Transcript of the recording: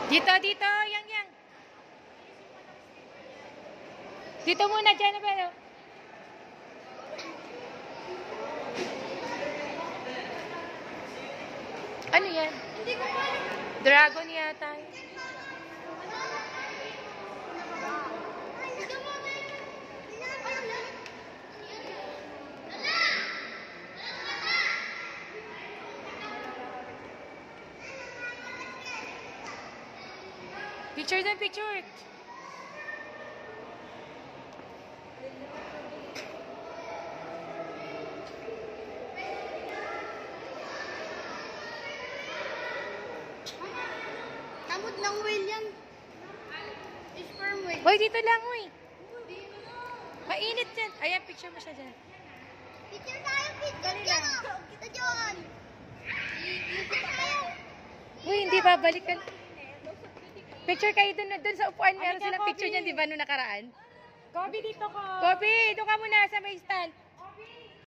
Dito, dito, yang. Dito muna, Jennifer. Ano yan? Dragon yata. Picture na picture. Tamot lang whale yan. Sperm whale. Hoy, dito lang, uy. Mainit yan. Ayan, picture mo siya dyan. Picture tayo, picture dyan. Kita dyan. Picture tayo. Uy, hindi babalikan. Picture kayo dun sa upuan. Meron silang picture niyan, di ba, nung nakaraan? Kobe, dito ko. Kobe, doon ka muna sa may stand. Kobe!